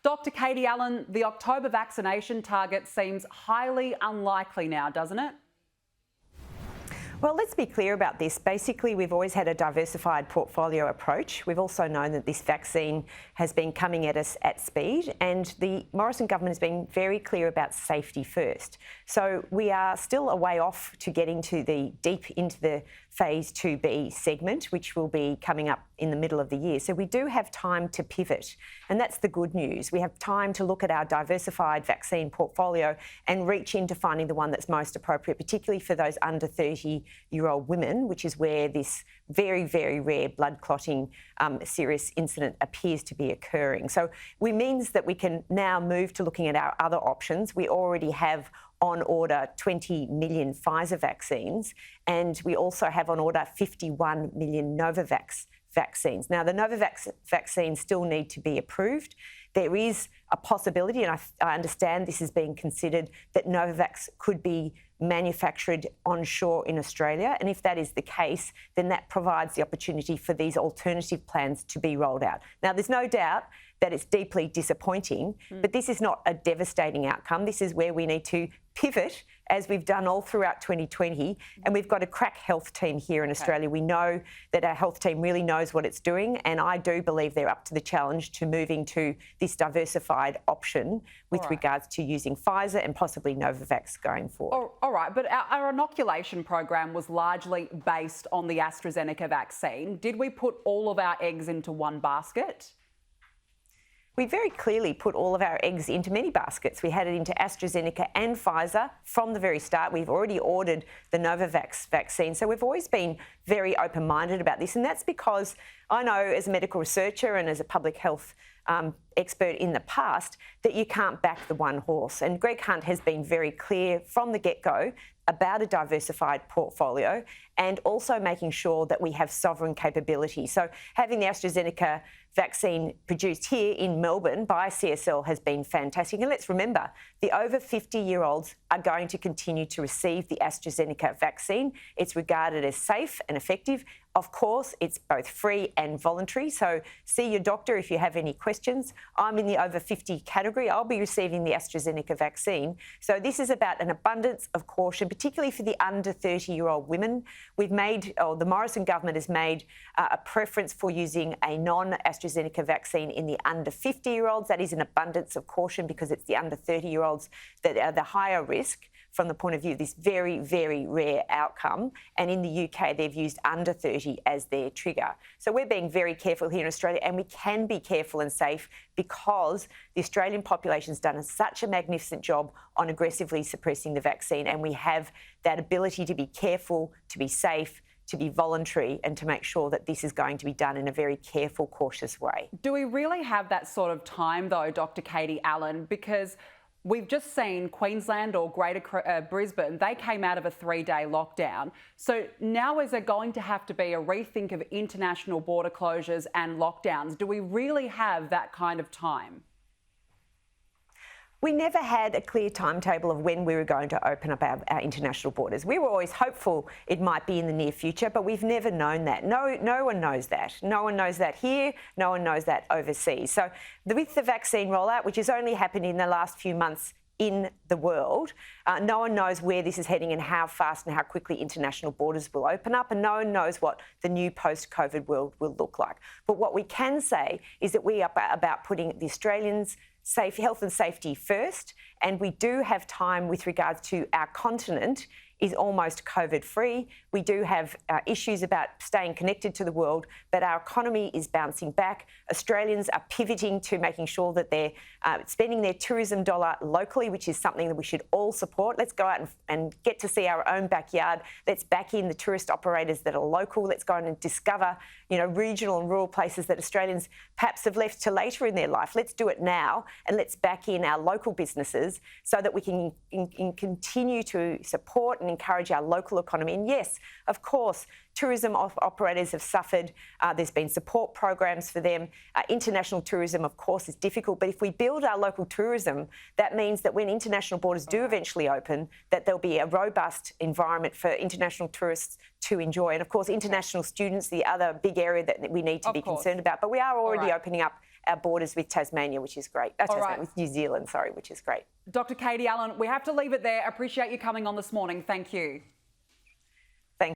Dr. Katie Allen, the October vaccination target seems highly unlikely now, doesn't it? Well, let's be clear about this. Basically, we've always had a diversified portfolio approach. We've also known that this vaccine has been coming at us at speed, and the Morrison government has been very clear about safety first. So we are still a way off to getting to deep into the phase 2B segment, which will be coming up in the middle of the year. So we do have time to pivot, and that's the good news. We have time to look at our diversified vaccine portfolio and reach into finding the one that's most appropriate, particularly for those under 30-year-old women, which is where this very, very rare blood clotting serious incident appears to be occurring. So it means that we can now move to looking at our other options. We already have on order 20 million Pfizer vaccines, and we also have on order 51 million Novavax vaccines. Now, the Novavax vaccines still need to be approved. There is a possibility, and I understand this is being considered, that Novavax could be manufactured onshore in Australia. And if that is the case, then that provides the opportunity for these alternative plans to be rolled out. Now, there's no doubt that it's deeply disappointing, but this is not a devastating outcome. This is where we need to pivot, as we've done all throughout 2020, and we've got a crack health team here in Australia. We know that our health team really knows what it's doing, and I do believe they're up to the challenge to moving to this diversified option with regards to using Pfizer and possibly Novavax going forward. All right, but our inoculation program was largely based on the AstraZeneca vaccine. Did we put all of our eggs into one basket? We very clearly put all of our eggs into many baskets. We had it into AstraZeneca and Pfizer from the very start. We've already ordered the Novavax vaccine. So we've always been very open-minded about this. And that's because I know as a medical researcher and as a public health expert in the past that you can't back the one horse. And Greg Hunt has been very clear from the get-go about a diversified portfolio and also making sure that we have sovereign capability. So having the AstraZeneca vaccine produced here in Melbourne by CSL has been fantastic. And let's remember, the over 50-year-olds are going to continue to receive the AstraZeneca vaccine. It's regarded as safe and effective. Of course, it's both free and voluntary. So see your doctor if you have any questions. I'm in the over 50 category. I'll be receiving the AstraZeneca vaccine. So this is about an abundance of caution, particularly for the under 30-year-old women. The Morrison government has made a preference for using a non-AstraZeneca vaccine in the under 50-year-olds. That is an abundance of caution because it's the under 30-year-olds that are the higher risk from the point of view of this very, very rare outcome. And in the UK, they've used under 30 as their trigger. So we're being very careful here in Australia, and we can be careful and safe because the Australian population's done such a magnificent job on aggressively suppressing the vaccine, and we have that ability to be careful, to be safe, to be voluntary, and to make sure that this is going to be done in a very careful, cautious way. Do we really have that sort of time, though, Dr. Katie Allen? Because we've just seen Queensland or Greater Brisbane, they came out of a 3-day lockdown. So now is there going to have to be a rethink of international border closures and lockdowns? Do we really have that kind of time? We never had a clear timetable of when we were going to open up our international borders. We were always hopeful it might be in the near future, but we've never known that. No one knows that. No one knows that here. No one knows that overseas. So with the vaccine rollout, which has only happened in the last few months in the world, no one knows where this is heading and how fast and how quickly international borders will open up, and no one knows what the new post-COVID world will look like. But what we can say is that we are about putting the Australians' health and safety first, and we do have time with regards to our continent is almost COVID-free. We do have issues about staying connected to the world, but our economy is bouncing back. Australians are pivoting to making sure that they're spending their tourism dollar locally, which is something that we should all support. Let's go out and get to see our own backyard. Let's back in the tourist operators that are local. Let's go and discover, regional and rural places that Australians perhaps have left to later in their life. Let's do it now, and let's back in our local businesses so that we can continue to support and encourage our local economy. And yes, of course, tourism operators have suffered. There's been support programs for them. International tourism, of course, is difficult. But if we build our local tourism, that means that when international borders do eventually open, that there'll be a robust environment for international tourists to enjoy. And, of course, international students, the other big area that we need to be concerned about. But we are already opening up our borders with Tasmania, which is great. With New Zealand, sorry, which is great. Dr. Katie Allen, we have to leave it there. Appreciate you coming on this morning. Thank you.